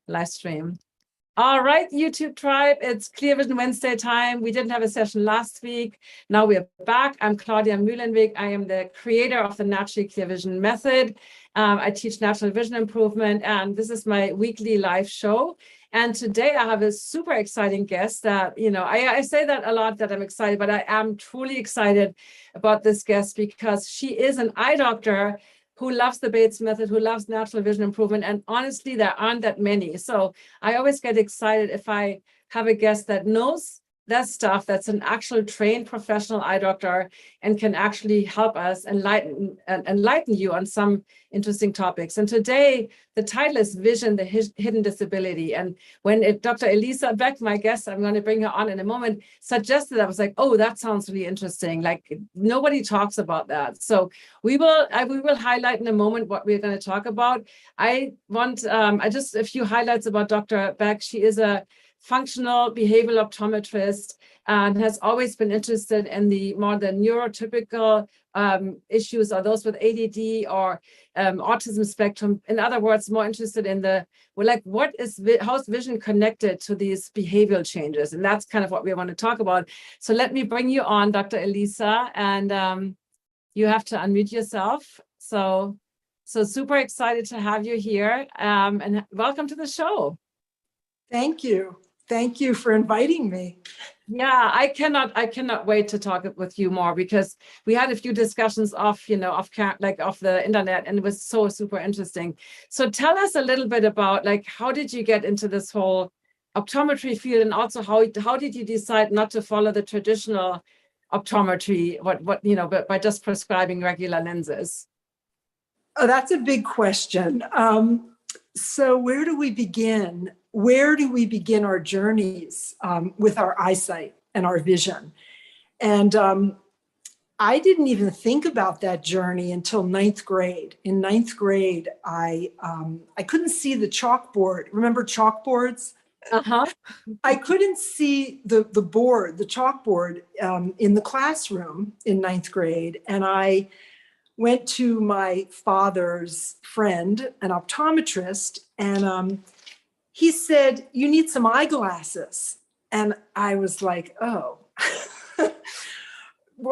live stream. All right, YouTube tribe, it's Clear Vision Wednesday time. We didn't have a session last week. Now we're back. I'm Claudia Mühlenweg. I am the creator of the Naturally Clear Vision method. I teach natural vision improvement, and this is my weekly live show. And today I have a super exciting guest that, I say that a lot that I'm excited, but I am truly excited about this guest because she is an eye doctor who loves the Bates method, who loves natural vision improvement. And honestly, there aren't that many. So I always get excited if I have a guest that knows that stuff, that's an actual trained professional eye doctor and can actually help us enlighten you on some interesting topics. And today, the title is Vision, the Hidden Disability. And when Dr. Elisa Beth, my guest, I'm going to bring her on in a moment, suggested, I was like, oh, that sounds really interesting. Like nobody talks about that. So we will highlight in a moment what we're going to talk about. I want just a few highlights about Dr. Beck. She is a functional behavioral optometrist and has always been interested in the more the neurotypical issues, or those with ADD or autism spectrum. In other words, more interested in how's vision connected to these behavioral changes? And that's kind of what we want to talk about. So let me bring you on, Dr. Elisa, and you have to unmute yourself. So super excited to have you here, and welcome to the show. Thank you. Thank you for inviting me. Yeah, I cannot wait to talk with you more, because we had a few discussions off the internet, and it was so super interesting. So tell us a little bit about how did you get into this whole optometry field, and also how did you decide not to follow the traditional optometry, but by just prescribing regular lenses? Oh, that's a big question. So where do we begin? Where do we begin our journeys with our eyesight and our vision? And I didn't even think about that journey until 9th grade. In 9th grade, I couldn't see the chalkboard. Remember chalkboards? Uh-huh. I couldn't see the chalkboard in the classroom in 9th grade. And I went to my father's friend, an optometrist, and he said, "You need some eyeglasses." And I was like, oh,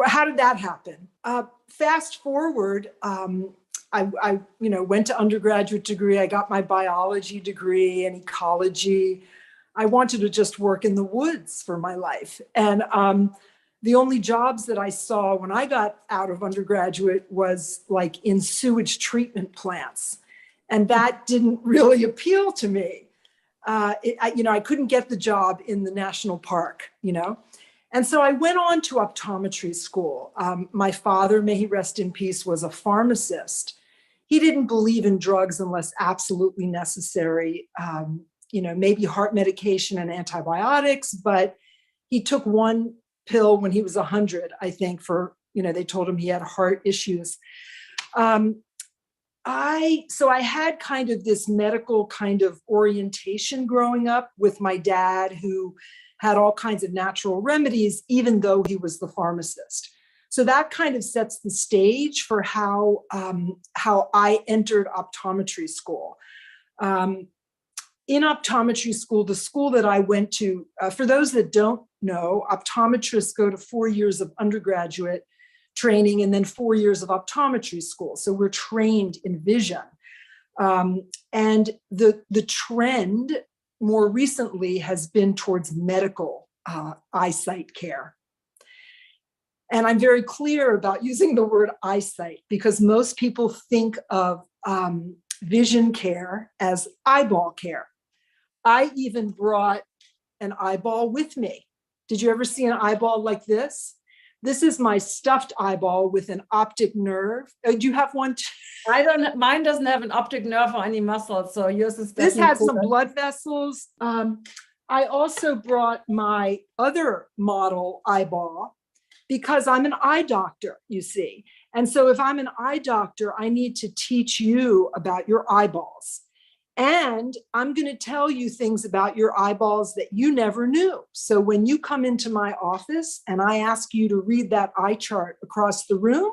how did that happen? Fast forward, I went to undergraduate degree. I got my biology degree and ecology. I wanted to just work in the woods for my life. And the only jobs that I saw when I got out of undergraduate was like in sewage treatment plants. And that didn't really appeal to me. I couldn't get the job in the national park, And so I went on to optometry school. My father, may he rest in peace, was a pharmacist. He didn't believe in drugs unless absolutely necessary, maybe heart medication and antibiotics, but he took one pill when he was 100, I think, for, they told him he had heart issues. So I had kind of this medical kind of orientation growing up with my dad, who had all kinds of natural remedies, even though he was the pharmacist. So that kind of sets the stage for how I entered optometry school. In optometry school, the school that I went to, for those that don't know, optometrists go to 4 years of undergraduate training and then 4 years of optometry school. So we're trained in vision. And the trend more recently has been towards medical eyesight care. And I'm very clear about using the word eyesight because most people think of vision care as eyeball care. I even brought an eyeball with me. Did you ever see an eyeball like this? This is my stuffed eyeball with an optic nerve. Do you have one? Mine doesn't have an optic nerve or any muscle, so yours is This has some blood vessels. I also brought my other model eyeball because I'm an eye doctor, you see. And so if I'm an eye doctor, I need to teach you about your eyeballs. And I'm going to tell you things about your eyeballs that you never knew. So when you come into my office and I ask you to read that eye chart across the room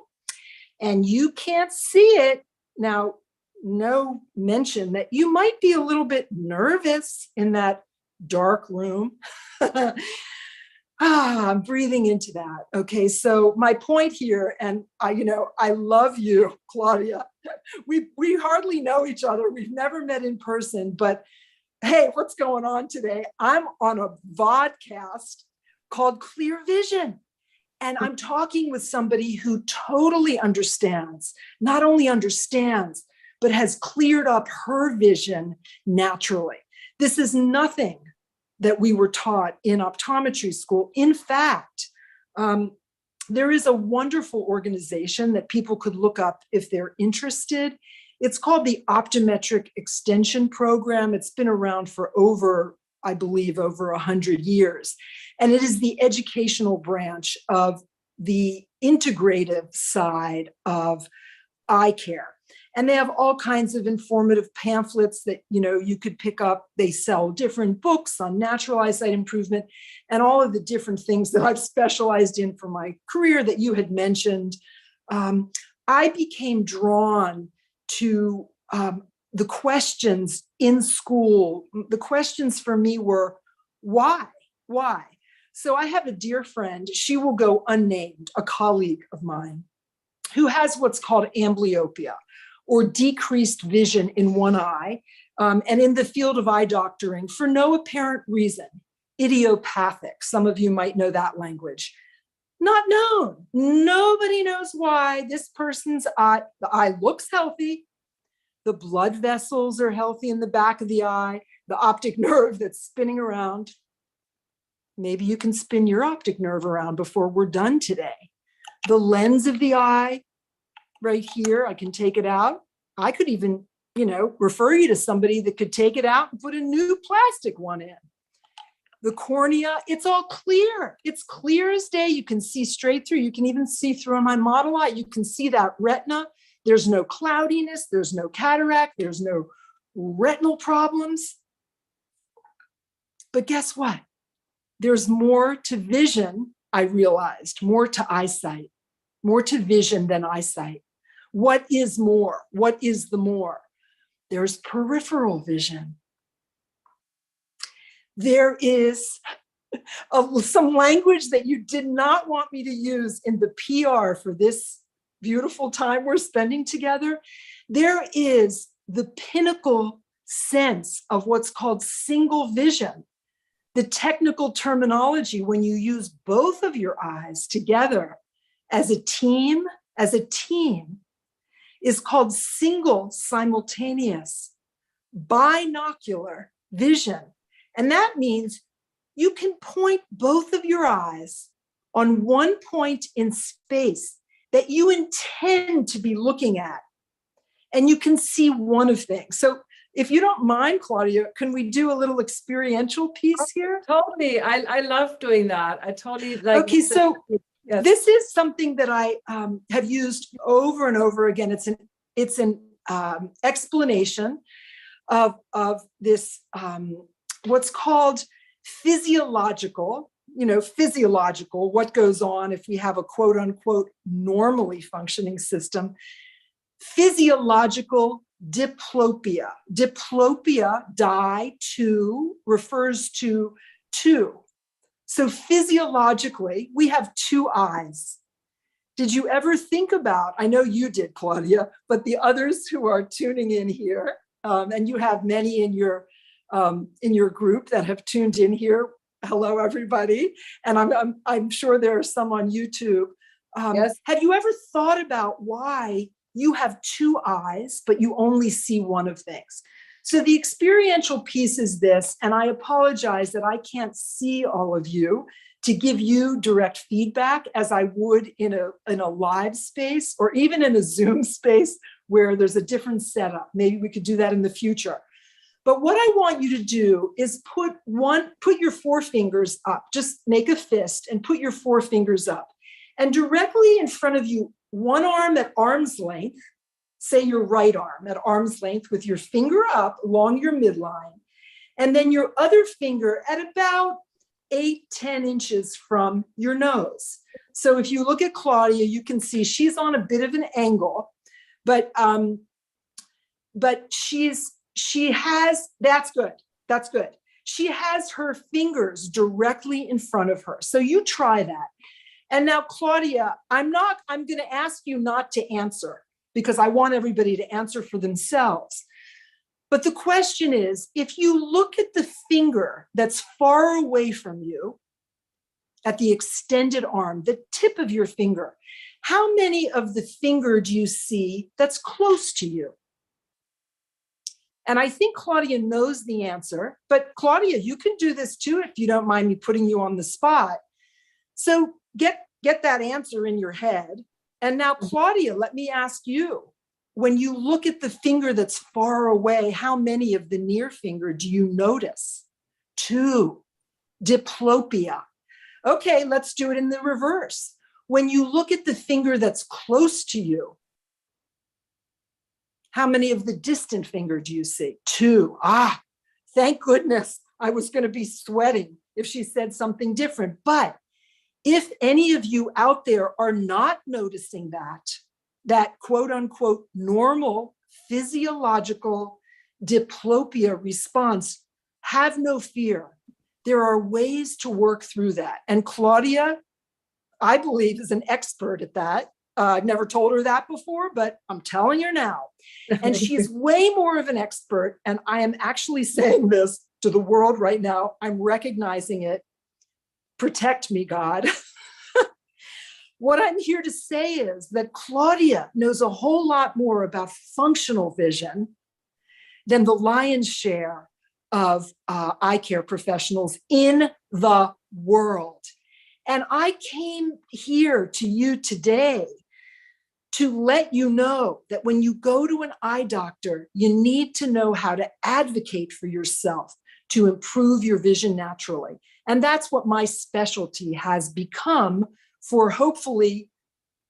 and you can't see it, now no mention that you might be a little bit nervous in that dark room. I'm breathing into that. Okay, so my point here, and I love you, Claudia. We hardly know each other. We've never met in person, but hey, what's going on today? I'm on a vodcast called Clear Vision. And I'm talking with somebody who totally understands, not only understands, but has cleared up her vision naturally. This is nothing that we were taught in optometry school. In fact, there is a wonderful organization that people could look up if they're interested. It's called the Optometric Extension Program. It's been around for I believe, over 100 years. And it is the educational branch of the integrative side of eye care. And they have all kinds of informative pamphlets that, you could pick up. They sell different books on natural eyesight improvement and all of the different things that I've specialized in for my career that you had mentioned. I became drawn to the questions in school. The questions for me were, why? Why? So I have a dear friend, she will go unnamed, a colleague of mine, who has what's called amblyopia, or decreased vision in one eye, and in the field of eye doctoring, for no apparent reason, idiopathic. Some of you might know that language. Not known. Nobody knows why this person's eye, the eye looks healthy, the blood vessels are healthy in the back of the eye, the optic nerve that's spinning around. Maybe you can spin your optic nerve around before we're done today. The lens of the eye, right here, I can take it out. I could even, refer you to somebody that could take it out and put a new plastic one in. The cornea, it's all clear. It's clear as day. You can see straight through. You can even see through on my model eye. You can see that retina. There's no cloudiness. There's no cataract. There's no retinal problems. But guess what? There's more to vision, I realized, more to eyesight, more to vision than eyesight. What is more? What is the more? There's peripheral vision. There is some language that you did not want me to use in the PR for this beautiful time we're spending together. There is the pinnacle sense of what's called single vision. The technical terminology, when you use both of your eyes together as a team, is called single simultaneous binocular vision. And that means you can point both of your eyes on one point in space that you intend to be looking at, and you can see one of things. So if you don't mind, Claudia, can we do a little experiential piece here? Totally. I love doing that. I totally like. Okay, so yes. This is something that I have used over and over again. It's an explanation of this what's called physiological. What goes on if we have a quote unquote normally functioning system. Physiological diplopia. Diplopia, two, refers to two. So physiologically, we have two eyes. Did you ever think about, I know you did, Claudia, but the others who are tuning in here, and you have many in your group that have tuned in here. Hello, everybody. And I'm sure there are some on YouTube. Yes. Have you ever thought about why you have two eyes, but you only see one of things? So the experiential piece is this, and I apologize that I can't see all of you to give you direct feedback as I would in a live space or even in a Zoom space where there's a different setup. Maybe we could do that in the future. But what I want you to do is put your four fingers up, just make a fist and put your four fingers up. And directly in front of you, one arm at arm's length, say your right arm at arm's length with your finger up along your midline, and then your other finger at about 8-10 inches from your nose. So if you look at Claudia, you can see she's on a bit of an angle, but but that's good. That's good. She has her fingers directly in front of her. So you try that. And now, Claudia, I'm going to ask you not to answer because I want everybody to answer for themselves. But the question is, if you look at the finger that's far away from you, at the extended arm, the tip of your finger, how many of the finger do you see that's close to you? And I think Claudia knows the answer, but Claudia, you can do this too if you don't mind me putting you on the spot. So get that answer in your head. And now, Claudia, let me ask you, when you look at the finger that's far away, how many of the near finger do you notice? 2. Diplopia. Okay, let's do it in the reverse. When you look at the finger that's close to you, how many of the distant finger do you see? 2. Thank goodness. I was going to be sweating if she said something different. But if any of you out there are not noticing that quote unquote normal physiological diplopia response, have no fear. There are ways to work through that. And Claudia, I believe, is an expert at that. I've never told her that before, but I'm telling her now. And she's way more of an expert. And I am actually saying this to the world right now. I'm recognizing it. Protect me, God. What I'm here to say is that Claudia knows a whole lot more about functional vision than the lion's share of eye care professionals in the world. And I came here to you today to let you know that when you go to an eye doctor, you need to know how to advocate for yourself to improve your vision naturally. And that's what my specialty has become for hopefully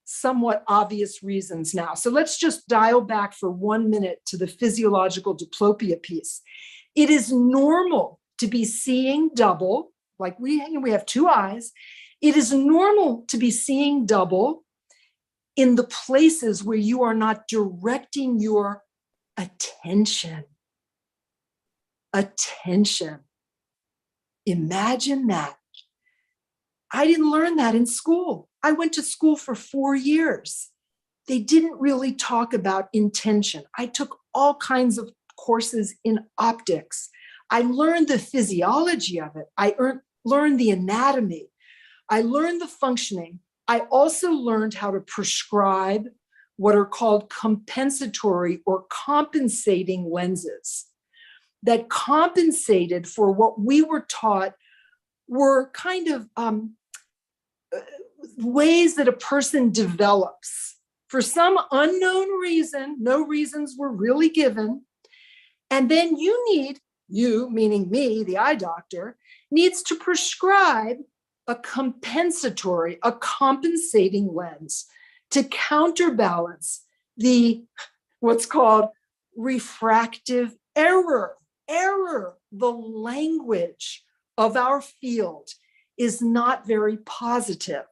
somewhat obvious reasons now. So let's just dial back for 1 minute to the physiological diplopia piece. It is normal to be seeing double, like we have 2 eyes. It is normal to be seeing double in the places where you are not directing your attention. Attention. Imagine that. I didn't learn that in school. I went to school for 4 years. They didn't really talk about intention. I took all kinds of courses in optics. I learned the physiology of it. I learned the anatomy. I learned the functioning. I also learned how to prescribe what are called compensatory or compensating lenses that compensated for what we were taught were kind of ways that a person develops for some unknown reason. No reasons were really given. And then you, meaning me, the eye doctor, needs to prescribe a compensatory, a compensating lens to counterbalance the what's called refractive error. The language of our field is not very positive.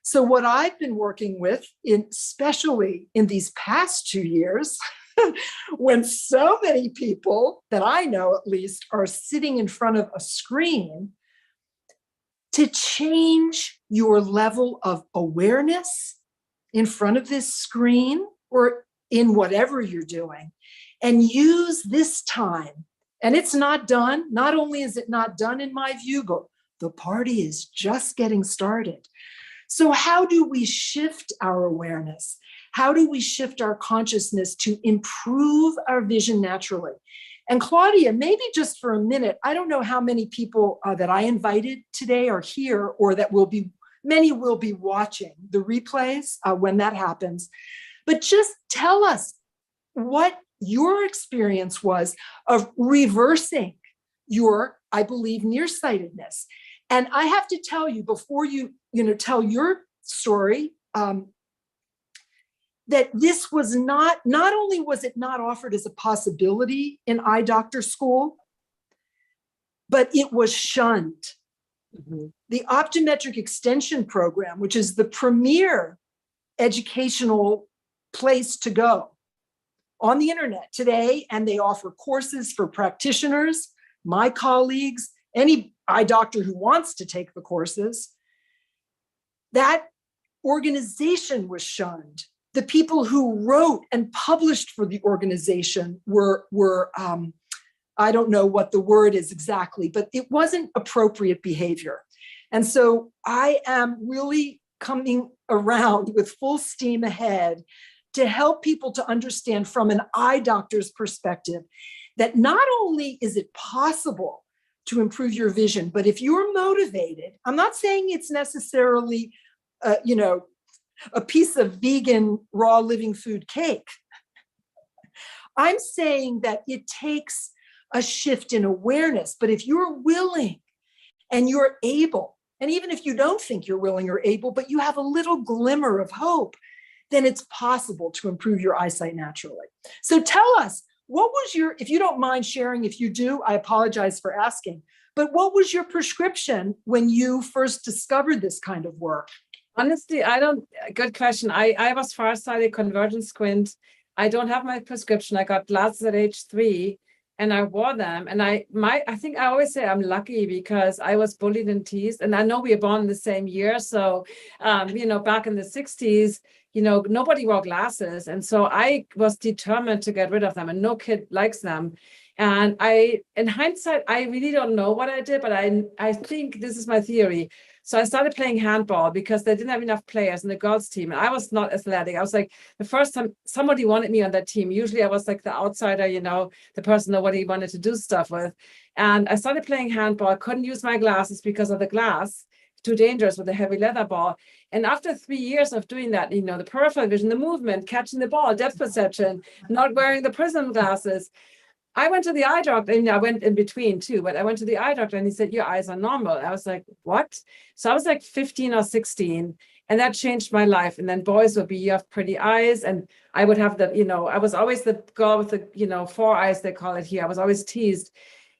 So what I've been working with, especially in these past 2 years, when so many people that I know at least are sitting in front of a screen, to change your level of awareness in front of this screen or in whatever you're doing, and use this time. And it's not done. Not only is it not done in my view, but the party is just getting started. So how do we shift our awareness? How do we shift our consciousness to improve our vision naturally? And Claudia, maybe just for a minute, I don't know how many people that I invited today are here, or that many will be watching the replays when that happens. But just tell us what your experience was of reversing your, I believe, nearsightedness. And I have to tell you, before you tell your story, that this was not only was it not offered as a possibility in eye doctor school, but it was shunned. Mm-hmm. The Optometric Extension Program, which is the premier educational place to go, on the internet today, and they offer courses for practitioners, my colleagues, any eye doctor who wants to take the courses. That organization was shunned. The people who wrote and published for the organization were I don't know what the word is exactly, but it wasn't appropriate behavior. And so I am really coming around with full steam ahead to help people to understand from an eye doctor's perspective that not only is it possible to improve your vision, but if you're motivated, I'm not saying it's necessarily, a piece of vegan raw living food cake. I'm saying that it takes a shift in awareness, but if you're willing and you're able, and even if you don't think you're willing or able, but you have a little glimmer of hope, then it's possible to improve your eyesight naturally. So tell us, what was your, if you don't mind sharing, if you do, I apologize for asking, but what was your prescription when you first discovered this kind of work? Honestly, good question. I was farsighted, convergent squint. I don't have my prescription. I got glasses at age 3 and I wore them. And I think I always say I'm lucky because I was bullied and teased. And I know we were born in the same year. So, back in the 60s, nobody wore glasses. And so I was determined to get rid of them, and no kid likes them. And in hindsight, I really don't know what I did, but I think this is my theory. So I started playing handball because they didn't have enough players in the girls' team. And I was not athletic. I was like, the first time somebody wanted me on that team, usually I was like the outsider, the person nobody wanted to do stuff with. And I started playing handball. I couldn't use my glasses because of the glass, too dangerous with a heavy leather ball. And after 3 years of doing that, the peripheral vision, the movement, catching the ball, depth perception, not wearing the prism glasses, I went to the eye doctor, and I went in between too, but I went to the eye doctor and he said, your eyes are normal. I was like, what? So I was like 15 or 16, and that changed my life. And then boys would be, you have pretty eyes. And I would have I was always the girl with the, 4 eyes, they call it here. I was always teased.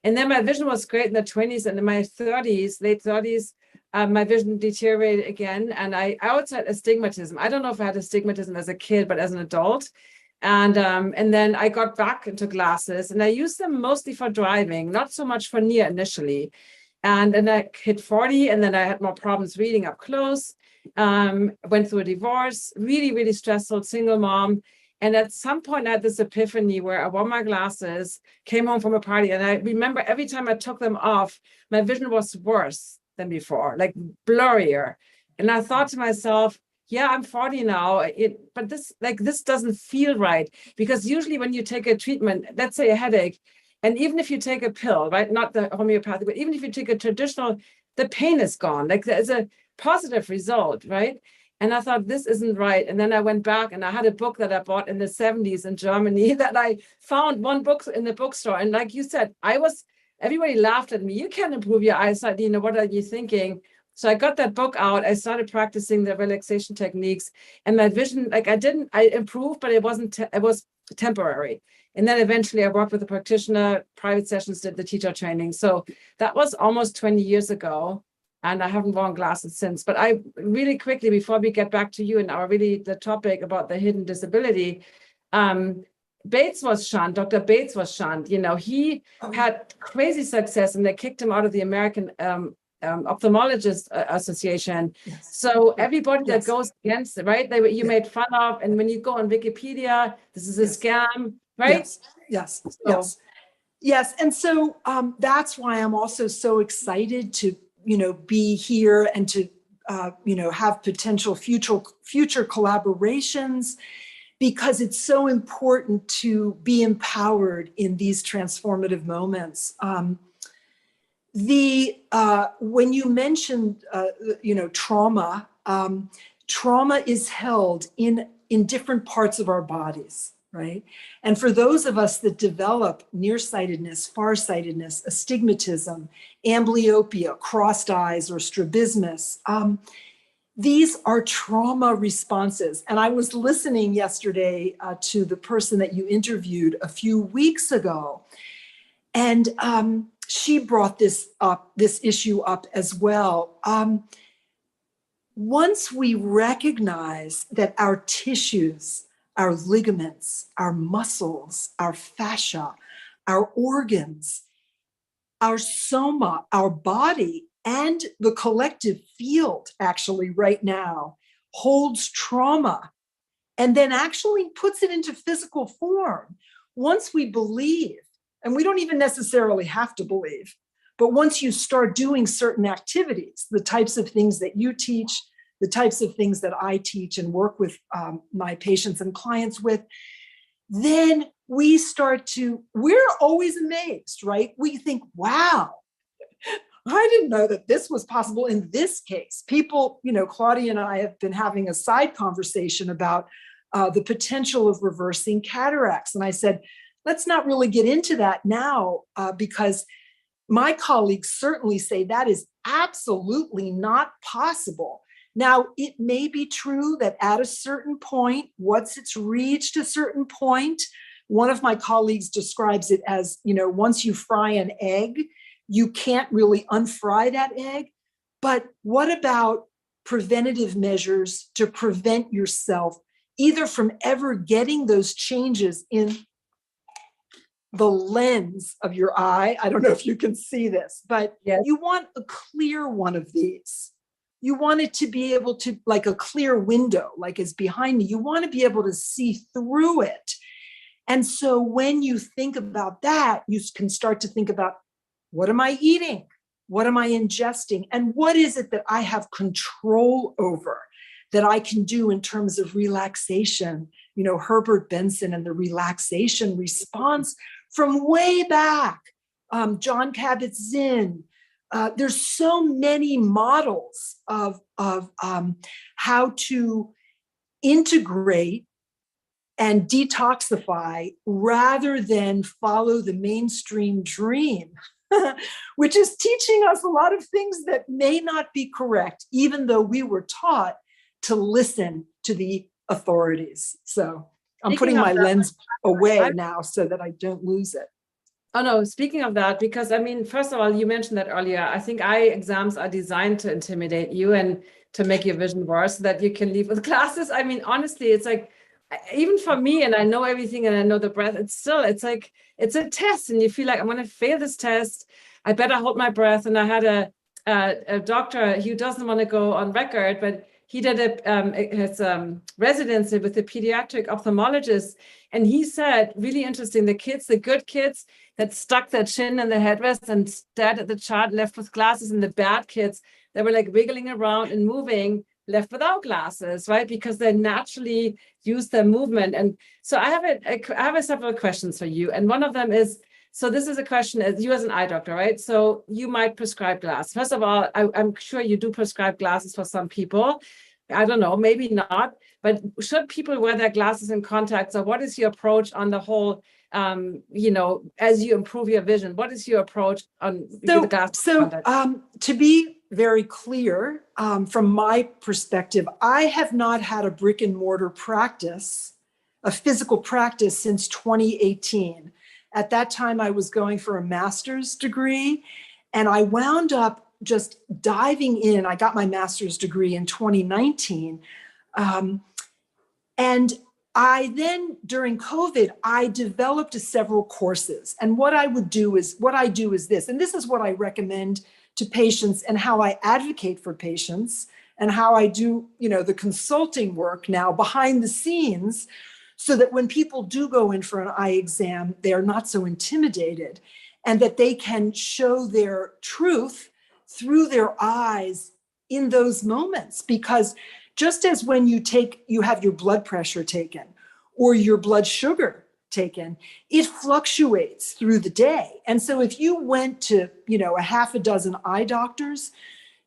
And then my vision was great in the 20s, and in my 30s, late 30s, my vision deteriorated again. And I also had astigmatism. I don't know if I had astigmatism as a kid, but as an adult. And then I got back into glasses, and I used them mostly for driving, not so much for near initially. And then I hit 40, and then I had more problems reading up close. Went through a divorce, really, really stressful, single mom. And at some point I had this epiphany where I wore my glasses, came home from a party, and I remember every time I took them off, my vision was worse than before, like blurrier. And I thought to myself, yeah, I'm 40 now, but this doesn't feel right, because usually when you take a treatment, let's say a headache, and even if you take a pill, right, not the homeopathic, but even if you take a traditional, the pain is gone. Like there's a positive result, right? And I thought, this isn't right. And then I went back, and I had a book that I bought in the 70s in Germany that I found, one book in the bookstore. And like you said, everybody laughed at me. You can't improve your eyesight. What are you thinking? So I got that book out. I started practicing the relaxation techniques, and my vision, I improved, but it was temporary. And then eventually I worked with a practitioner, private sessions, did the teacher training. So that was almost 20 years ago, and I haven't worn glasses since. But I really quickly, before we get back to you and the topic about the hidden disability, Bates was shunned. Dr. Bates was shunned. He had crazy success, and they kicked him out of the American Ophthalmologist Association. Yes. So everybody that goes against it, right? You made fun of, and when you go on Wikipedia, this is a scam, right? Yes. And so that's why I'm also so excited to, be here and to, have potential future collaborations, because it's so important to be empowered in these transformative moments. When you mentioned, trauma, trauma is held in different parts of our bodies, right? And for those of us that develop nearsightedness, farsightedness, astigmatism, amblyopia, crossed eyes, or strabismus, these are trauma responses. And I was listening yesterday to the person that you interviewed a few weeks ago, and she brought this issue up as well. Once we recognize that our tissues our ligaments, our muscles, our fascia, our organs, our soma, our body, and the collective field actually right now holds trauma and then actually puts it into physical form. Once we believe, and we don't even necessarily have to believe, but once you start doing certain activities, the types of things that you teach, the types of things that I teach and work with my patients and clients with, then we're always amazed, right? We think, wow, I didn't know that this was possible in this case. People, Claudia and I have been having a side conversation about the potential of reversing cataracts. And I said, let's not really get into that now because my colleagues certainly say that is absolutely not possible. Now, it may be true that at a certain point, once it's reached a certain point, one of my colleagues describes it as, once you fry an egg, you can't really unfry that egg. But what about preventative measures to prevent yourself either from ever getting those changes in the lens of your eye? I don't know if you can see this, but yes. You want a clear one of these. You want it to be able to, like a clear window, like it's behind me. You want to be able to see through it. And so when you think about that, you can start to think about, what am I eating? What am I ingesting? And what is it that I have control over that I can do in terms of relaxation? Herbert Benson and the relaxation response from way back, John Kabat-Zinn. There's so many models of how to integrate and detoxify rather than follow the mainstream dream, which is teaching us a lot of things that may not be correct, even though we were taught to listen to the authorities. So I'm putting my lens away now so that I don't lose it. Oh, no, speaking of that, because first of all, you mentioned that earlier. I think eye exams are designed to intimidate you and to make your vision worse so that you can leave with glasses. Honestly, it's like, even for me, and I know everything and I know the breath, it's like, it's a test and you feel like I'm going to fail this test. I better hold my breath. And I had a doctor who doesn't want to go on record, but he did his residency with the pediatric ophthalmologist. And he said, really interesting, the good kids that stuck their chin in the headrest and stared at the chart left with glasses, and the bad kids that were like wiggling around and moving left without glasses, right? Because they naturally use their movement. And so I have several questions for you. And one of them is, so this is a question as you as an eye doctor, right? So you might prescribe glasses. First of all, I'm sure you do prescribe glasses for some people. I don't know, maybe not, but should people wear their glasses and contacts, or what is your approach on the whole, as you improve your vision, what is your approach on the glasses? So to be very clear, from my perspective, I have not had a brick and mortar practice, a physical practice, since 2018. At that time, I was going for a master's degree, and I wound up just diving in. I got my master's degree in 2019. And I then, during COVID, I developed several courses. And what I do is this, and this is what I recommend to patients and how I advocate for patients and how I do, the consulting work now behind the scenes, so that when people do go in for an eye exam, they are not so intimidated, and that they can show their truth through their eyes in those moments. Because just as when you have your blood pressure taken or your blood sugar taken, it fluctuates through the day. And so if you went to, a half a dozen eye doctors,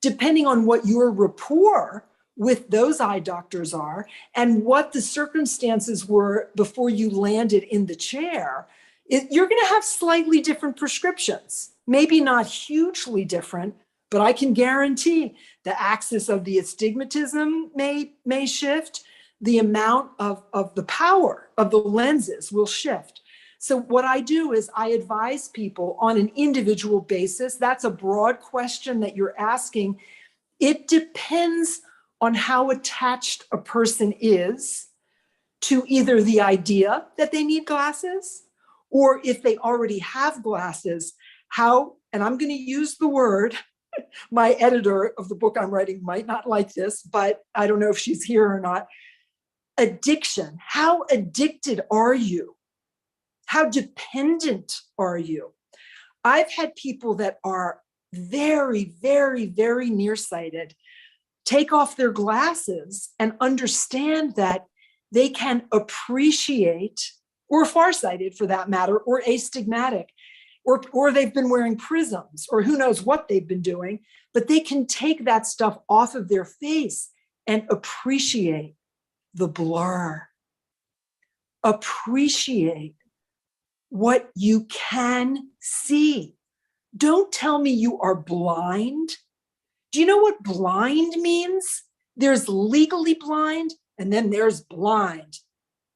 depending on what your rapport with those eye doctors are and what the circumstances were before you landed in the chair, you're going to have slightly different prescriptions. Maybe not hugely different, but I can guarantee the axis of the astigmatism may shift. The amount of the power of the lenses will shift. So what I do is I advise people on an individual basis. That's a broad question that you're asking. It depends on how attached a person is to either the idea that they need glasses, or if they already have glasses, how, and I'm going to use the word, my editor of the book I'm writing might not like this, but I don't know if she's here or not. Addiction. How addicted are you? How dependent are you? I've had people that are very, very, very nearsighted take off their glasses and understand that they can appreciate, or farsighted for that matter, or astigmatic, or they've been wearing prisms, or who knows what they've been doing, but they can take that stuff off of their face and appreciate the blur. Appreciate what you can see. Don't tell me you are blind. Do you know what blind means? There's legally blind, and then there's blind.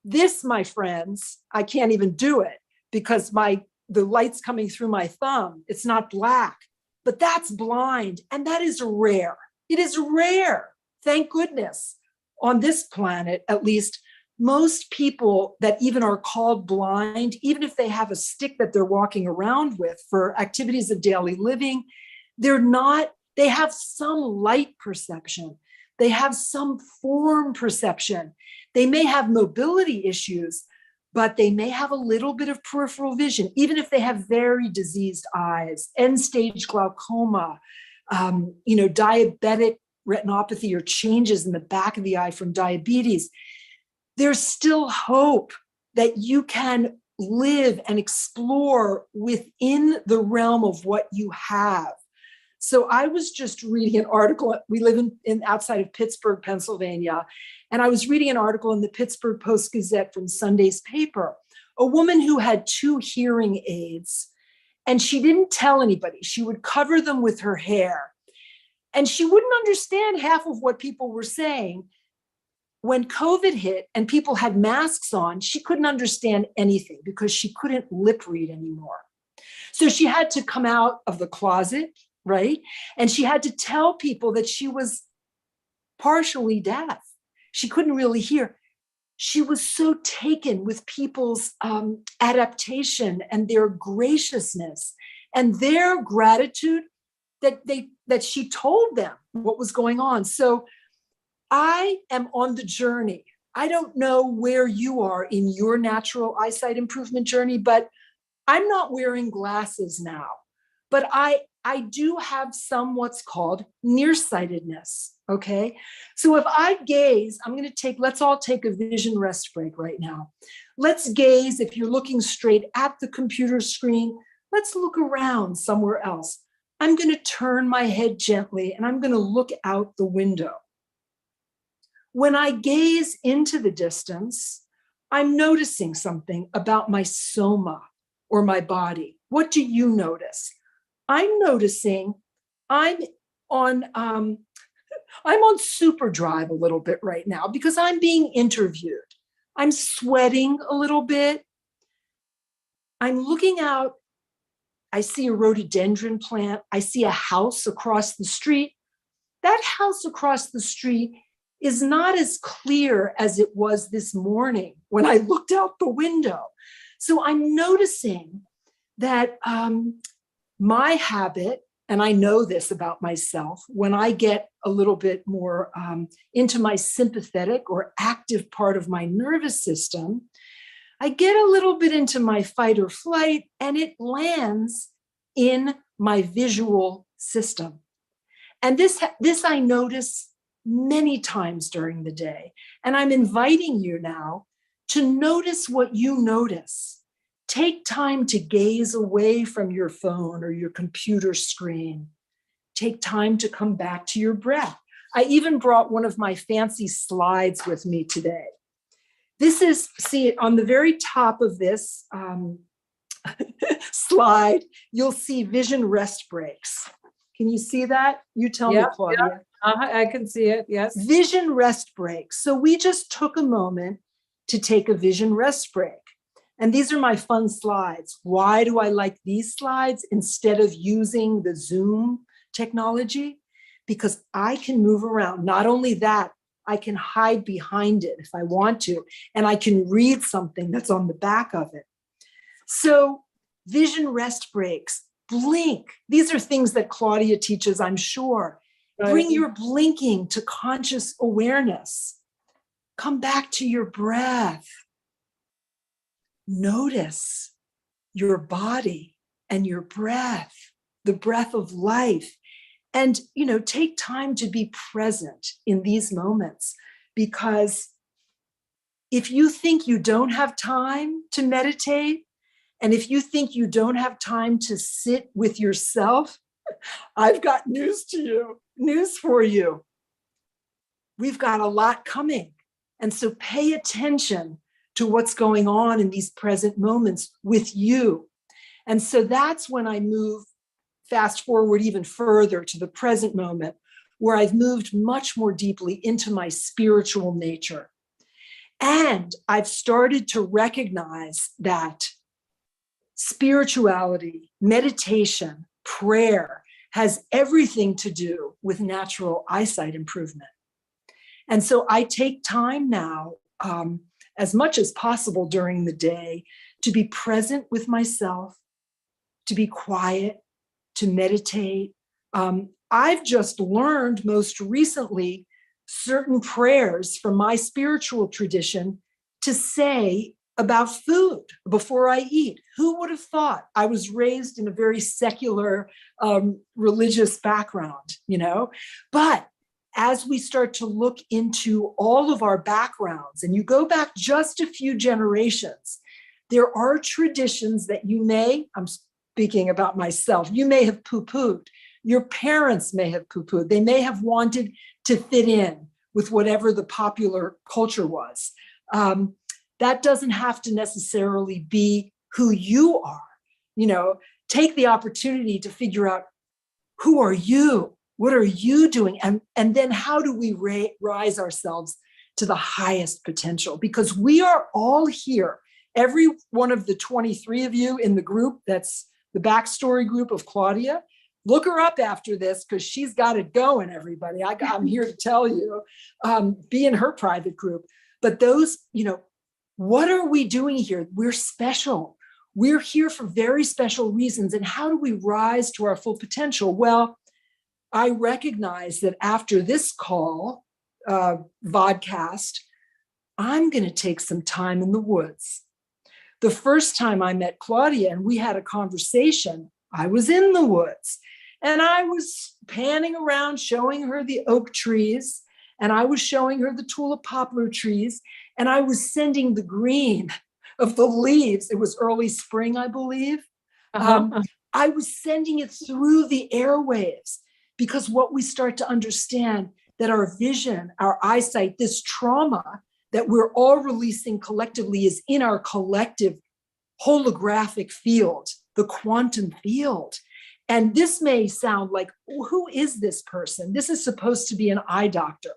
This, my friends, I can't even do it because the light's coming through my thumb. It's not black, but that's blind, and that is rare. It is rare. Thank goodness. On this planet, at least, most people that even are called blind, even if they have a stick that they're walking around with for activities of daily living, they have some light perception. They have some form perception. They may have mobility issues, but they may have a little bit of peripheral vision, even if they have very diseased eyes, end-stage glaucoma, diabetic retinopathy or changes in the back of the eye from diabetes. There's still hope that you can live and explore within the realm of what you have. So I was just reading an article. We live in outside of Pittsburgh, Pennsylvania. And I was reading an article in the Pittsburgh Post-Gazette from Sunday's paper, a woman who had 2 hearing aids, and she didn't tell anybody. She would cover them with her hair. And she wouldn't understand half of what people were saying. When COVID hit and people had masks on, she couldn't understand anything because she couldn't lip read anymore. So she had to come out of the closet, right? And she had to tell people that she was partially deaf. She couldn't really hear. She was so taken with people's adaptation and their graciousness and their gratitude that she told them what was going on. So I am on the journey. I don't know where you are in your natural eyesight improvement journey, but I'm not wearing glasses now. But I do have some what's called nearsightedness, okay? So if I gaze, let's all take a vision rest break right now. Let's gaze, if you're looking straight at the computer screen, let's look around somewhere else. I'm gonna turn my head gently and I'm gonna look out the window. When I gaze into the distance, I'm noticing something about my soma or my body. What do you notice? I'm noticing I'm on super drive a little bit right now because I'm being interviewed. I'm sweating a little bit. I'm looking out. I see a rhododendron plant. I see a house across the street. That house across the street is not as clear as it was this morning when I looked out the window. So I'm noticing that my habit, and I know this about myself, when I get a little bit more into my sympathetic or active part of my nervous system, I get a little bit into my fight or flight, and it lands in my visual system. And this I notice many times during the day. And I'm inviting you now to notice what you notice. Take time to gaze away from your phone or your computer screen. Take time to come back to your breath. I even brought one of my fancy slides with me today. This is, see, on the very top of this slide, you'll see vision rest breaks. Can you see that? You tell me, Claudia. I can see it, yes. Vision rest breaks. So we just took a moment to take a vision rest break. And these are my fun slides. Why do I like these slides instead of using the Zoom technology? Because I can move around. Not only that, I can hide behind it if I want to, and I can read something that's on the back of it. So vision rest breaks, blink. These are things that Claudia teaches, I'm sure. Right. Bring your blinking to conscious awareness. Come back to your breath. Notice your body and your breath, the breath of life. And, take time to be present in these moments, because if you think you don't have time to meditate, and if you think you don't have time to sit with yourself, I've got news for you. We've got a lot coming. And so pay attention to what's going on in these present moments with you. And so that's when I move fast forward even further to the present moment, where I've moved much more deeply into my spiritual nature. And I've started to recognize that spirituality, meditation, prayer has everything to do with natural eyesight improvement. And so I take time now, as much as possible during the day, to be present with myself, to be quiet, to meditate. I've just learned most recently certain prayers from my spiritual tradition to say about food before I eat. Who would have thought? I was raised in a very secular, religious background, But as we start to look into all of our backgrounds, and you go back just a few generations, there are traditions that I'm speaking about myself, you may have poo-pooed. Your parents may have poo-pooed. They may have wanted to fit in with whatever the popular culture was. That doesn't have to necessarily be who you are. Take the opportunity to figure out, who are you? What are you doing? And then how do we rise ourselves to the highest potential? Because we are all here. Every one of the 23 of you in the group, that's the backstory group of Claudia, look her up after this, because she's got it going, everybody. I'm here to tell you, be in her private group. But those, what are we doing here? We're special. We're here for very special reasons. And how do we rise to our full potential? Well, I recognize that after this call, vodcast, I'm going to take some time in the woods. The first time I met Claudia and we had a conversation, I was in the woods and I was panning around showing her the oak trees, and I was showing her the tulip poplar trees, and I was sending the green of the leaves. It was early spring, I believe. I was sending it through the airwaves, because what we start to understand, that our vision, our eyesight, this trauma that we're all releasing collectively is in our collective holographic field, the quantum field. And this may sound like, who is this person? This is supposed to be an eye doctor.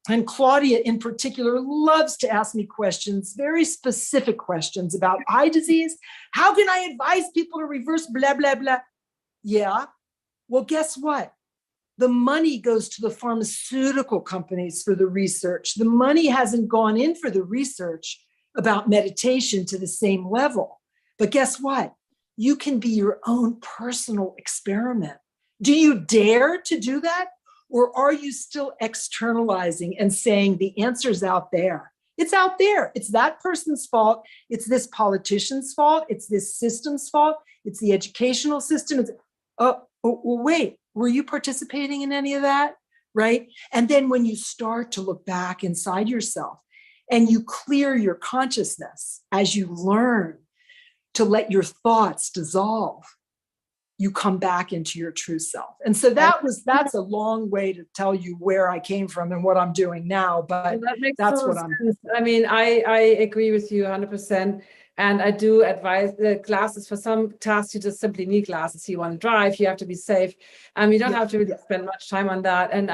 And Claudia in particular loves to ask me questions, very specific questions about eye disease. How can I advise people to reverse blah, blah, blah? Yeah. Well, guess what? The money goes to the pharmaceutical companies for the research. The money hasn't gone in for the research about meditation to the same level. But guess what? You can be your own personal experiment. Do you dare to do that? Or are you still externalizing and saying the answer's out there? It's out there. It's that person's fault. It's this politician's fault. It's this system's fault. It's the educational system. Well, wait, were you participating in any of that? Right? And then when you start to look back inside yourself and you clear your consciousness as you learn to let your thoughts dissolve, you come back into your true self. And so that's a long way to tell you where I came from and what I'm doing now, but that's what I'm doing. I mean, I agree with you 100%. And I do advise the glasses for some tasks. You just simply need glasses. You want to drive, you have to be safe. You don't have to really spend much time on that. And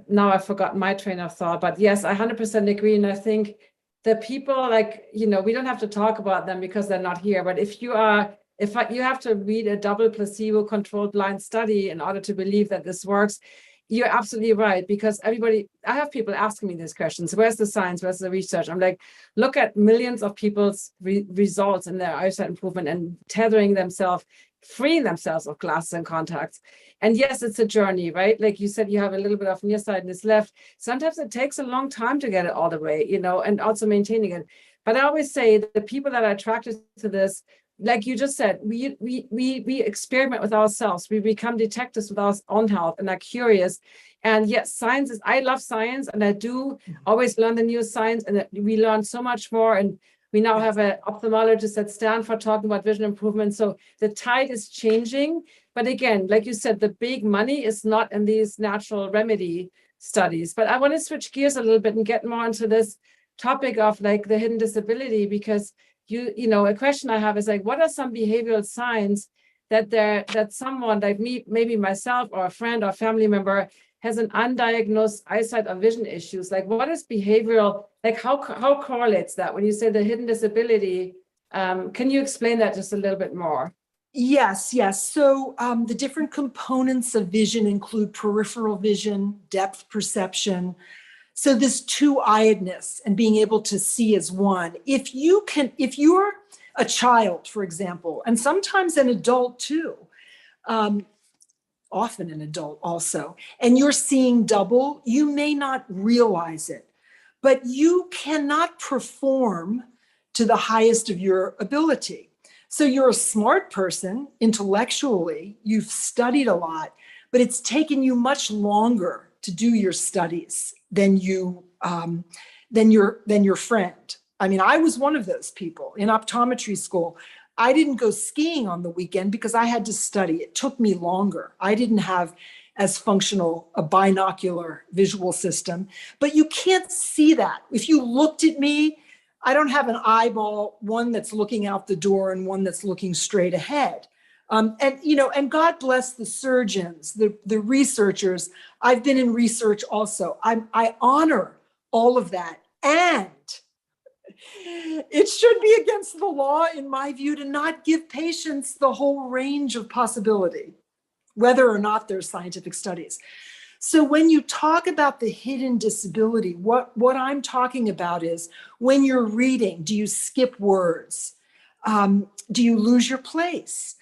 now I've forgotten my train of thought, but yes, I 100% agree. And I think the people, we don't have to talk about them because they're not here. But if you have to read a double placebo controlled blind study in order to believe that this works, You're absolutely right, because I have people asking me these questions. Where's the science? Where's the research? I'm like, look at millions of people's results in their eyesight improvement and freeing themselves of glasses and contacts. And yes, it's a journey, right? Like you said, you have a little bit of nearsightedness left. Sometimes it takes a long time to get it all the way, and also maintaining it. But I always say that the people that are attracted to this, like you just said, we experiment with ourselves. We become detectives with our own health and are curious. And yes, I love science, and I do always learn the new science, and we learn so much more. And we now have an ophthalmologist at Stanford talking about vision improvement. So the tide is changing. But again, like you said, the big money is not in these natural remedy studies. But I want to switch gears a little bit and get more into this topic of like the hidden disability, because a question I have is like, what are some behavioral signs that someone like me, maybe myself or a friend or family member, has an undiagnosed eyesight or vision issues? Like, what is behavioral? Like, how correlates that when you say the hidden disability? Can you explain that just a little bit more? Yes. So the different components of vision include peripheral vision, depth perception. So this two-eyedness and being able to see as one. If you're a child, for example, and sometimes an adult too, often an adult also, and you're seeing double, you may not realize it, but you cannot perform to the highest of your ability. So you're a smart person intellectually, you've studied a lot, but it's taken you much longer to do your studies than your friend. I mean, I was one of those people in optometry school. I didn't go skiing on the weekend because I had to study. It took me longer. I didn't have as functional a binocular visual system, but you can't see that. If you looked at me, I don't have an eyeball, one that's looking out the door and one that's looking straight ahead. And God bless the surgeons, the researchers. I've been in research also. I honor all of that. And it should be against the law, in my view, to not give patients the whole range of possibility, whether or not there's scientific studies. So when you talk about the hidden disability, what I'm talking about is when you're reading, do you skip words? Do you lose your place?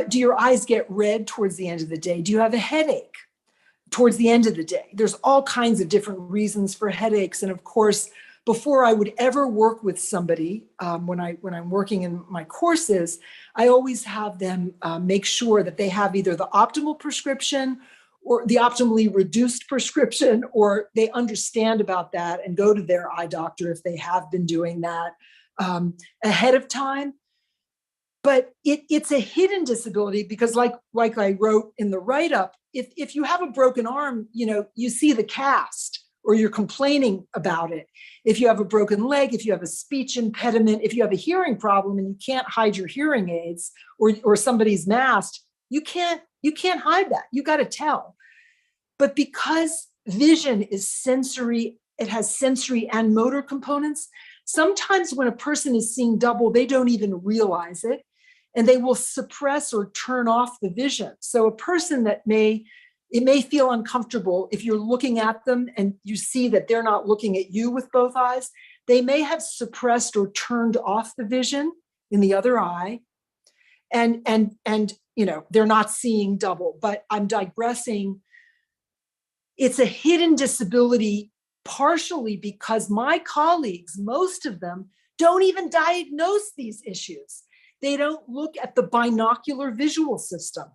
Do your eyes get red towards the end of the day? Do you have a headache towards the end of the day? There's all kinds of different reasons for headaches. And of course, before I would ever work with somebody, when I'm working in my courses, I always have them make sure that they have either the optimal prescription or the optimally reduced prescription, or they understand about that and go to their eye doctor if they have been doing that ahead of time. But it's a hidden disability because like I wrote in the write-up, if you have a broken arm, you see the cast or you're complaining about it. If you have a broken leg, if you have a speech impediment, if you have a hearing problem and you can't hide your hearing aids or somebody's masked, you can't hide that. You got to tell. But because vision is sensory, it has sensory and motor components. Sometimes when a person is seeing double, they don't even realize it, and they will suppress or turn off the vision. So a person it may feel uncomfortable if you're looking at them and you see that they're not looking at you with both eyes. They may have suppressed or turned off the vision in the other eye, and they're not seeing double. But I'm digressing. It's a hidden disability partially because my colleagues, most of them, don't even diagnose these issues. They don't look at the binocular visual system.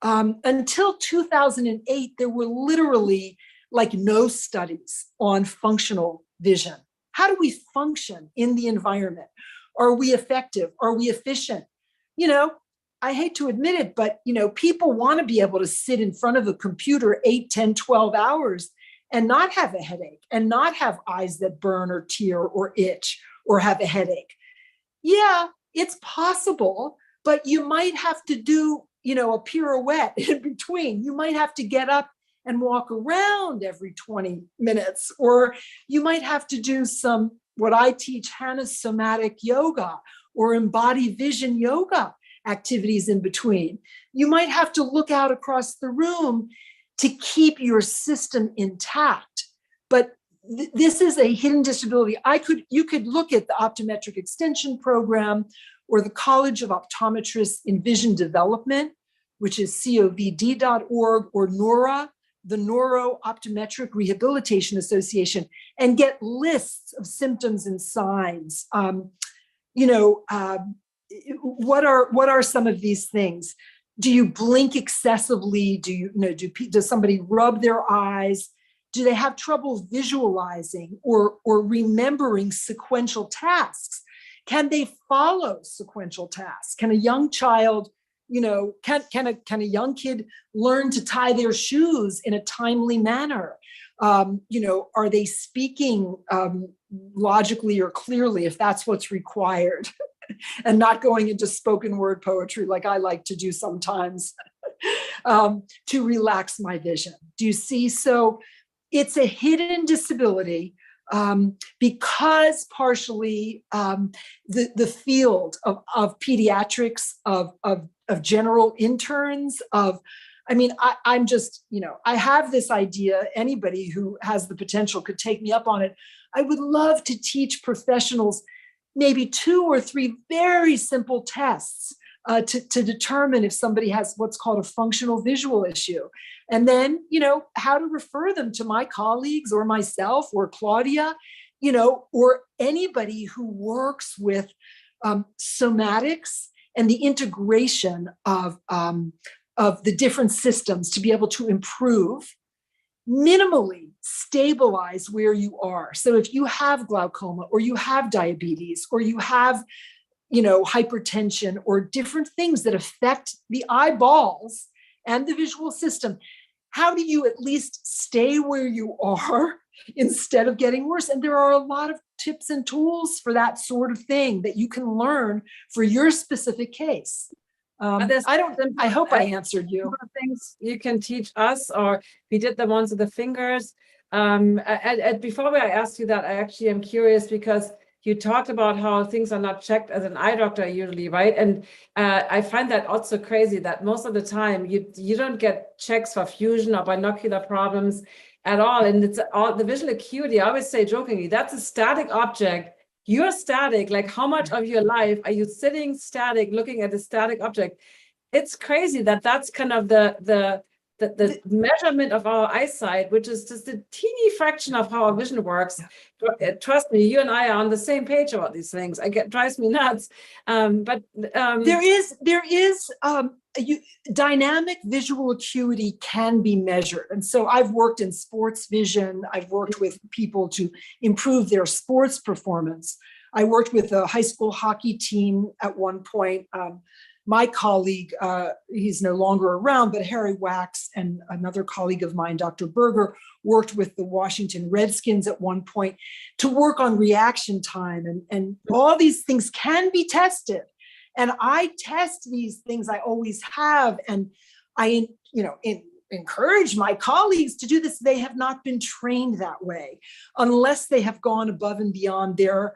Until 2008, there were literally no studies on functional vision. How do we function in the environment? Are we effective? Are we efficient? I hate to admit it, but people want to be able to sit in front of a computer 8, 10, 12 hours and not have a headache and not have eyes that burn or tear or itch or have a headache. Yeah, it's possible, but you might have to do, a pirouette in between. You might have to get up and walk around every 20 minutes, or you might have to do some, what I teach, somatic yoga or embodied vision yoga activities in between. You might have to look out across the room to keep your system intact. But this is a hidden disability. You could look at the Optometric Extension Program or the College of Optometrists in Vision Development, which is covd.org, or Neuro, the Neuro Optometric Rehabilitation Association, and get lists of symptoms and signs. What are some of these things? Do you blink excessively? Does somebody rub their eyes? Do they have trouble visualizing or remembering sequential tasks? Can they follow sequential tasks? Can a young child, can a young kid learn to tie their shoes in a timely manner? Are they speaking logically or clearly, if that's what's required, and not going into spoken word poetry like I like to do sometimes to relax my vision? Do you see? So it's a hidden disability because partially the field of pediatrics, of general interns, I'm just, I have this idea. Anybody who has the potential could take me up on it. I would love to teach professionals maybe 2 or 3 very simple tests to determine if somebody has what's called a functional visual issue. And then, how to refer them to my colleagues or myself or Claudia, or anybody who works with somatics and the integration of the different systems to be able to improve, minimally stabilize where you are. So if you have glaucoma, or you have diabetes, or you have, hypertension, or different things that affect the eyeballs and the visual system, how do you at least stay where you are instead of getting worse? And there are a lot of tips and tools for that sort of thing that you can learn for your specific case. I hope I answered you. Things you can teach us, or we did the ones with the fingers. Before I asked you that, I actually am curious because you talked about how things are not checked as an eye doctor usually, right? And I find that also crazy that most of the time you don't get checks for fusion or binocular problems at all. And it's all the visual acuity. I always say jokingly, that's a static object. You're static. Like, how much of your life are you sitting static, looking at a static object? It's crazy that's kind of the measurement of our eyesight, which is just a teeny fraction of how our vision works. Trust me, you and I are on the same page about these things. Drives me nuts. There is dynamic visual acuity can be measured. And so I've worked in sports vision. I've worked with people to improve their sports performance. I worked with a high school hockey team at one point. My colleague, he's no longer around, but Harry Wax and another colleague of mine, Dr. Berger, worked with the Washington Redskins at one point to work on reaction time. And all these things can be tested. And I test these things, I always have. And I, encourage my colleagues to do this. They have not been trained that way unless they have gone above and beyond their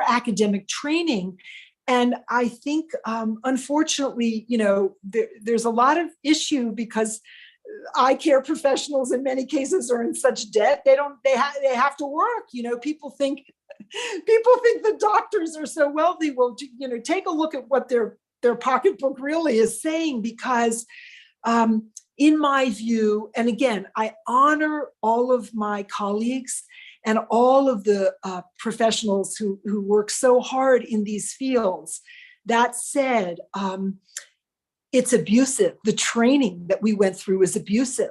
academic training. And I think, unfortunately, there's a lot of issue because eye care professionals in many cases are in such debt. They have to work. People think the doctors are so wealthy. Well, take a look at what their pocketbook really is saying, because in my view, and again, I honor all of my colleagues and all of the professionals who work so hard in these fields. That said, it's abusive. The training that we went through is abusive.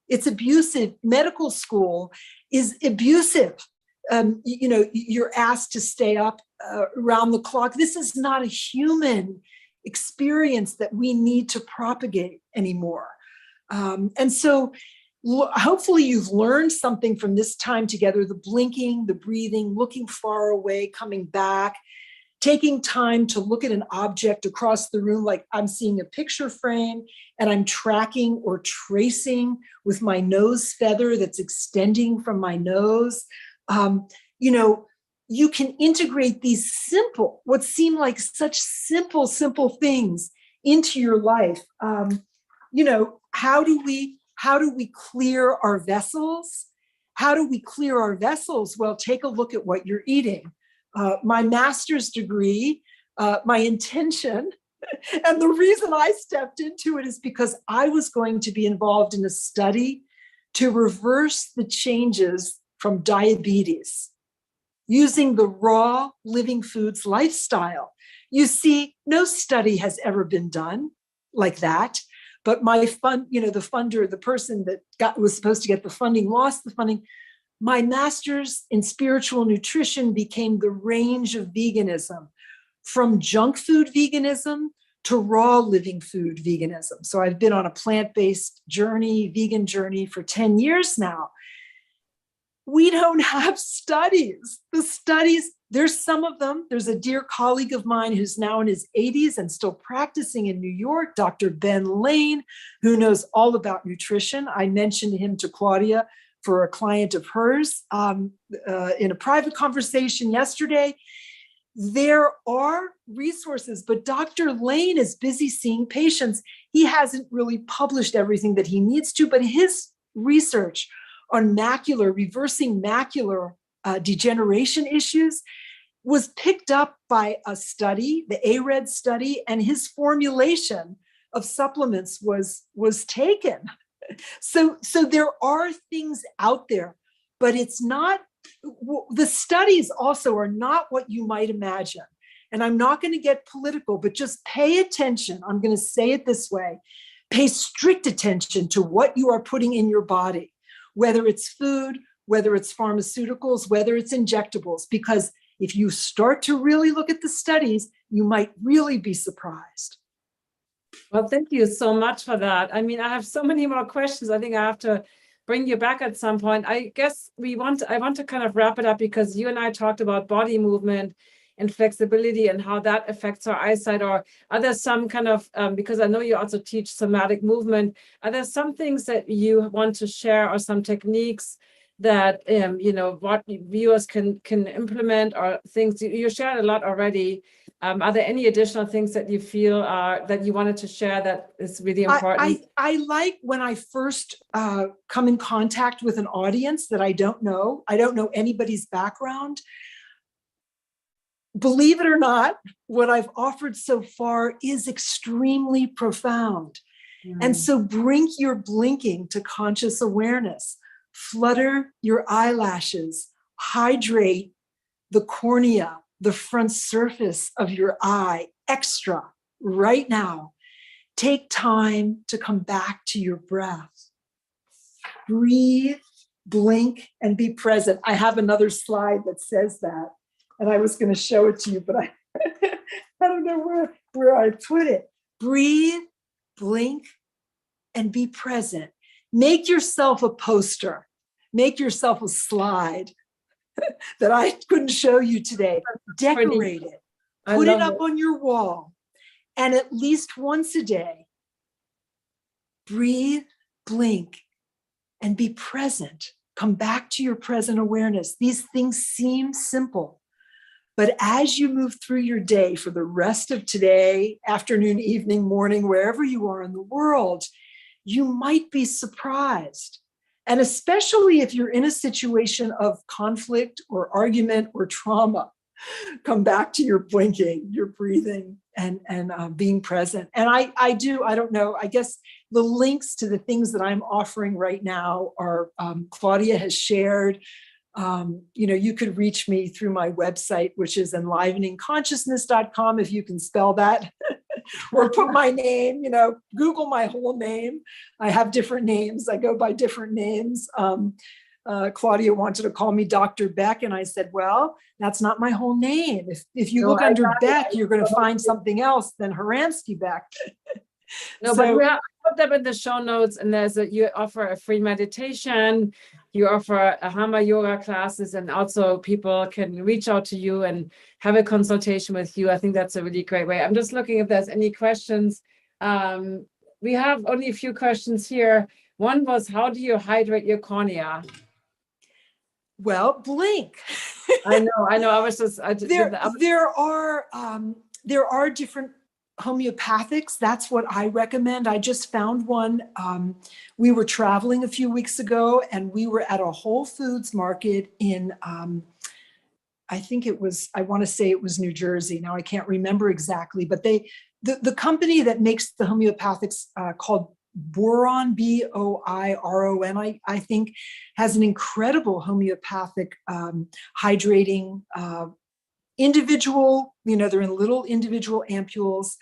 It's abusive. Medical school is abusive. You're asked to stay up around the clock. This is not a human experience that we need to propagate anymore. And so hopefully you've learned something from this time together, the blinking, the breathing, looking far away, coming back, taking time to look at an object across the room, like I'm seeing a picture frame and I'm tracking or tracing with my nose feather that's extending from my nose. You can integrate these what seem like such simple things into your life. How do we How do we clear our vessels? How do we clear our vessels? Well, take a look at what you're eating. My master's degree, my intention, and the reason I stepped into it is because I was going to be involved in a study to reverse the changes from diabetes using the raw living foods lifestyle. You see, no study has ever been done like that. But my the funder, the person that was supposed to get the funding, lost the funding. My master's in spiritual nutrition became the range of veganism, from junk food veganism to raw living food veganism. So I've been on a plant-based journey, vegan journey for 10 years now. We don't have studies. The studies, there's some of them. There's a dear colleague of mine who's now in his 80s and still practicing in New York, Dr. Ben Lane, who knows all about nutrition. I mentioned him to Claudia for a client of hers in a private conversation yesterday. There are resources, but Dr. Lane is busy seeing patients. He hasn't really published everything that he needs to, but his research on reversing macular degeneration issues was picked up by a study, the ARED study, and his formulation of supplements was taken. So there are things out there, but it's not, the studies also are not what you might imagine. And I'm not going to get political, but just pay attention. I'm going to say it this way. Pay strict attention to what you are putting in your body, whether it's food, whether it's pharmaceuticals, whether it's injectables, because if you start to really look at the studies, you might really be surprised. Well, thank you so much for that. I mean, I have so many more questions. I think I have to bring you back at some point. I guess I want to kind of wrap it up because you and I talked about body movement and flexibility and how that affects our eyesight. Or are there some kind of, because I know you also teach somatic movement, are there some things that you want to share or some techniques that, what viewers can implement or things you shared a lot already? Are there any additional things that you feel that you wanted to share that is really important? I like when I first come in contact with an audience that I don't know anybody's background. Believe it or not, what I've offered so far is extremely profound. And so bring your blinking to conscious awareness. Flutter your eyelashes. Hydrate the cornea, the front surface of your eye extra right now. Take time to come back to your breath. Breathe, blink, and be present. I have another slide that says that. And I was going to show it to you, but I don't know where I put it. Breathe, blink, and be present. Make yourself a poster. Make yourself a slide that I couldn't show you today. Decorate it. Put it up on your wall. And at least once a day, breathe, blink, and be present. Come back to your present awareness. These things seem simple. But as you move through your day for the rest of today, afternoon, evening, morning, wherever you are in the world, you might be surprised. And especially if you're in a situation of conflict or argument or trauma, come back to your blinking, your breathing, and being present. And I don't know, I guess the links to the things that I'm offering right now are Claudia has shared. You could reach me through my website, which is enliveningconsciousness.com, if you can spell that, or put my name, Google my whole name. I have different names. I go by different names. Claudia wanted to call me Dr. Beck, and I said, well, that's not my whole name. If you look under Beck, you're going to find something else than Haransky-Beck. But I put them in the show notes, and you offer a free meditation, you offer a Hama yoga classes, and also people can reach out to you and have a consultation with you. I think that's a really great way. I'm just looking if there's any questions. We have only a few questions here. One was, how do you hydrate your cornea? Well, blink. I know. I was just. There are different homeopathics, that's what I recommend. I just found one. We were traveling a few weeks ago and we were at a Whole Foods market in, I think it was, I want to say it was New Jersey. Now I can't remember exactly, but the company that makes the homeopathics called Boiron, Boiron, I think, has an incredible homeopathic hydrating individual, they're in little individual ampules.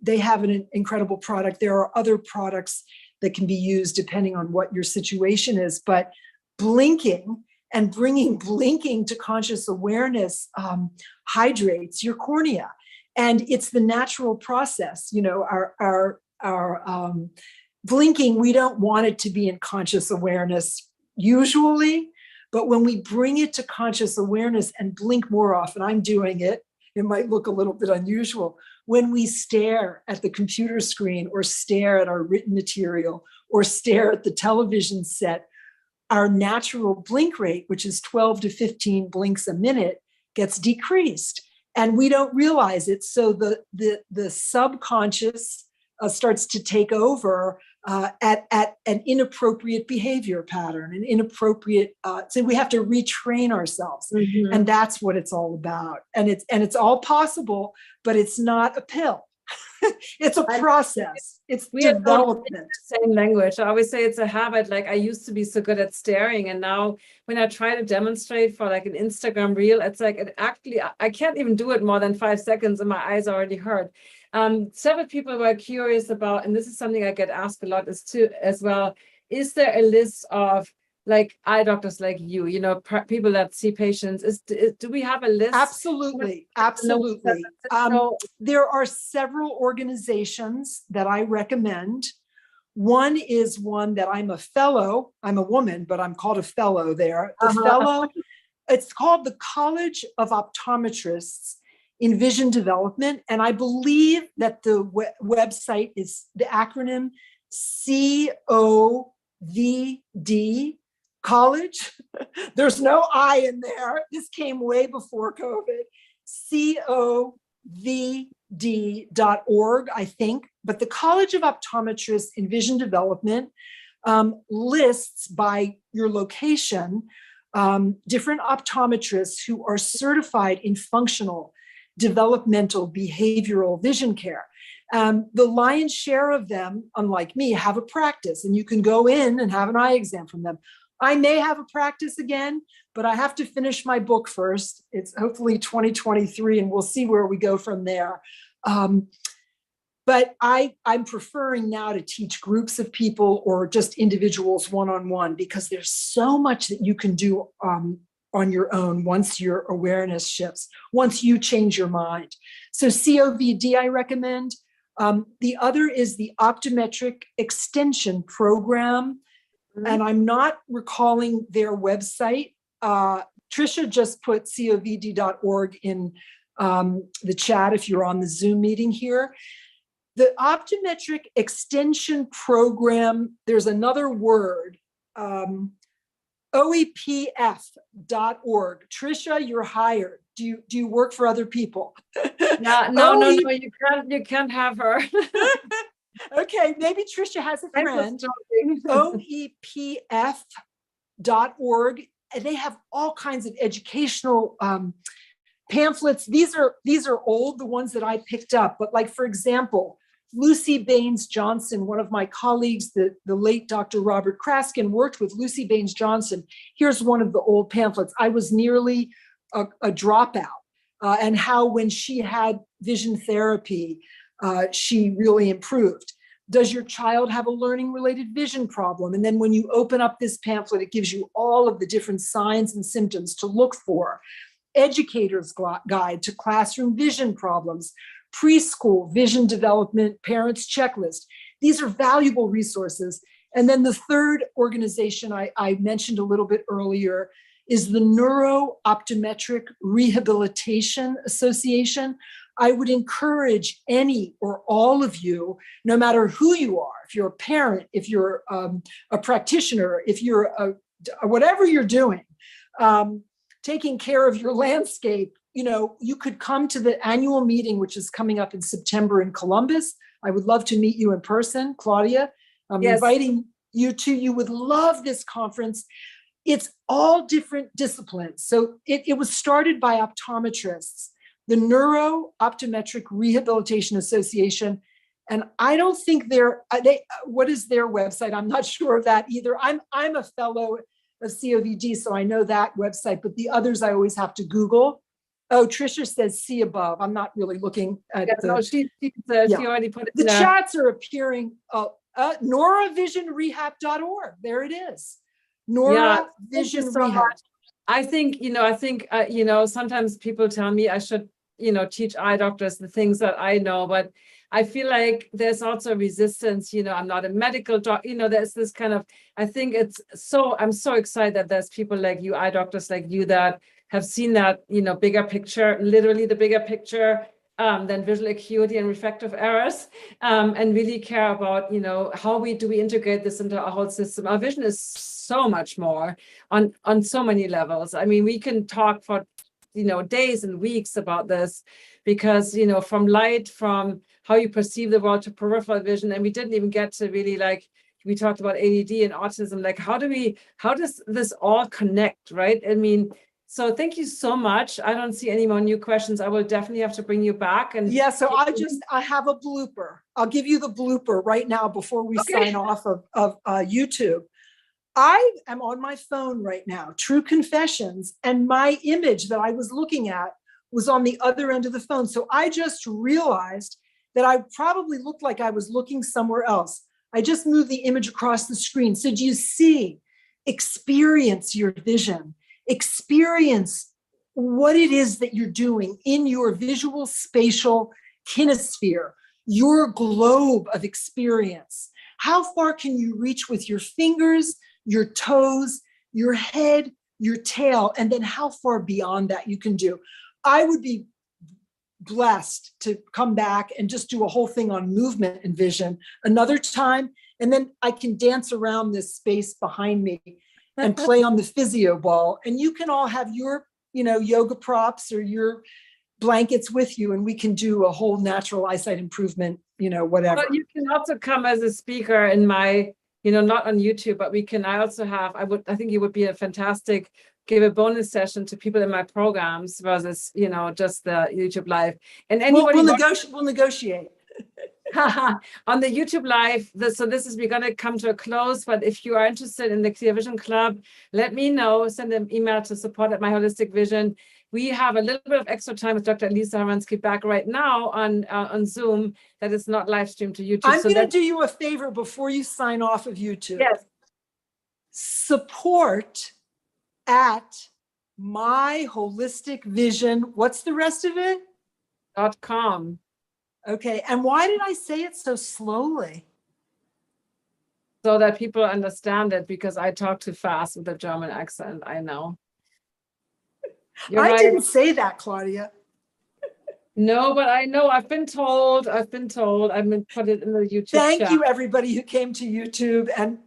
They have an incredible product. There are other products that can be used depending on what your situation is, but blinking and bringing blinking to conscious awareness hydrates your cornea. And it's the natural process. Our blinking, we don't want it to be in conscious awareness usually, but when we bring it to conscious awareness and blink more often, I'm doing it, it might look a little bit unusual. When we stare at the computer screen or stare at our written material or stare at the television set, our natural blink rate, which is 12 to 15 blinks a minute, gets decreased. And we don't realize it. So the subconscious starts to take over at an inappropriate behavior pattern, an inappropriate. So we have to retrain ourselves, and that's what it's all about. And it's all possible, but it's not a pill. It's a process. It's development. Same language. I always say it's a habit. Like I used to be so good at staring, and now when I try to demonstrate for like an Instagram reel, it's like I can't even do it more than 5 seconds, and my eyes already hurt. Several people were curious about, and this is something I get asked a lot as well. Is there a list of like eye doctors like you, people that see patients? Do we have a list? Absolutely. There are several organizations that I recommend. One is one that I'm a fellow. I'm a woman, but I'm called a fellow there. The fellow, it's called the College of Optometrists in Vision Development. And I believe that the website is the acronym COVD. College. There's no I in there. This came way before COVID. COVD.org, I think. But the College of Optometrists in Vision Development lists by your location different optometrists who are certified in functional, developmental, behavioral vision care. The lion's share of them, unlike me, have a practice, and you can go in and have an eye exam from them. I may have a practice again, but I have to finish my book first. It's hopefully 2023, and we'll see where we go from there. But I'm preferring now to teach groups of people or just individuals one-on-one, because there's so much that you can do on your own once your awareness shifts, once you change your mind. So COVD, I recommend. The other is the Optometric Extension Program. And I'm not recalling their website. Tricia just put covd.org in the chat if you're on the Zoom meeting here. The Optometric Extension Program, there's another word, OEPF.org. Tricia, you're hired. Do you work for other people? No, you can't have her. Okay, maybe Tricia has a friend. OEPF.org. And they have all kinds of educational pamphlets. These are old, the ones that I picked up. But like, for example, Lucy Baines Johnson, one of my colleagues, the late Dr. Robert Kraskin, worked with Lucy Baines Johnson. Here's one of the old pamphlets. I was nearly a dropout, and how when she had vision therapy, she really improved. Does your child have a learning-related vision problem? And then when you open up this pamphlet, it gives you all of the different signs and symptoms to look for. Educator's Guide to Classroom Vision Problems, Preschool Vision Development Parents Checklist. These are valuable resources. And then the third organization I mentioned a little bit earlier is the Neuro Optometric Rehabilitation Association. I would encourage any or all of you, no matter who you are, if you're a parent, if you're a practitioner, if you're whatever you're doing, taking care of your landscape, you could come to the annual meeting, which is coming up in September in Columbus. I would love to meet you in person, Claudia. I'm inviting you to. You would love this conference. It's all different disciplines. So it was started by optometrists, the Neuro Optometric Rehabilitation Association. And I don't think what is their website? I'm not sure of that either. I'm a fellow of COVD, so I know that website, but the others I always have to Google. Oh, Trisha says see above. I'm not really looking at she already put it the there. chats are appearing. NoraVisionRehab.org. There it is. Nora Vision Rehab. I think, sometimes people tell me I should, teach eye doctors the things that I know, but I feel like there's also resistance. I'm not a medical doctor. There's this kind of, I think I'm so excited that there's people like you, eye doctors like you, that have seen that, bigger picture, literally the bigger picture, than visual acuity and refractive errors, and really care about, how we integrate this into our whole system. Our vision is so much more on so many levels. I mean, we can talk for, days and weeks about this, because, from light, from how you perceive the world to peripheral vision, and we didn't even get to really, like, we talked about ADD and autism, like how does this all connect, right? I mean, so thank you so much. I don't see any more new questions. I will definitely have to bring you back. And so I have a blooper. I'll give you the blooper right now before we sign off of YouTube. I am on my phone right now, true confessions, and my image that I was looking at was on the other end of the phone. So I just realized that I probably looked like I was looking somewhere else. I just moved the image across the screen. So do you see? Experience your vision. Experience what it is that you're doing in your visual spatial kinesphere, your globe of experience. How far can you reach with your fingers, your toes, your head, your tail, and then how far beyond that you can do? I would be blessed to come back and just do a whole thing on movement and vision another time, and then I can dance around this space behind me and play on the physio ball, and you can all have your, yoga props or your blankets with you, and we can do a whole natural eyesight improvement, whatever. But you can also come as a speaker in my, not on YouTube, but I think you would be a fantastic, give a bonus session to people in my programs versus, just the YouTube live. And anybody we'll negotiate. On the YouTube live, we're going to come to a close, but if you are interested in the Clear Vision Club, let me know. Send an email to support@myholisticvision. We have a little bit of extra time with Dr. Elisa Haransky-Beck right now on Zoom that is not live streamed to YouTube. I'm going to do you a favor before you sign off of YouTube. Yes. Support at My Holistic Vision. What's the rest of it? .com. Okay. And why did I say it so slowly? So that people understand it, because I talk too fast with a German accent. I know. I didn't say that, Claudia. No, but I know. I've been told. I've been put it in the YouTube Thank chat. you, everybody who came to YouTube, and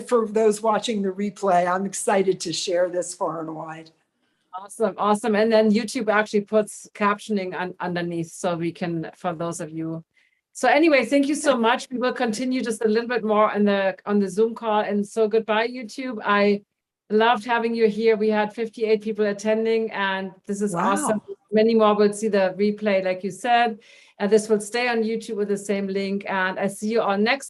for those watching the replay. I'm excited to share this far and wide. Awesome. And then YouTube actually puts captioning underneath, so we can, for those of you. So anyway, thank you so much. We will continue just a little bit more on the Zoom call. And so goodbye, YouTube. I loved having you here. We had 58 people attending, and this is awesome. Many more will see the replay, like you said, and this will stay on YouTube with the same link. And I see you all next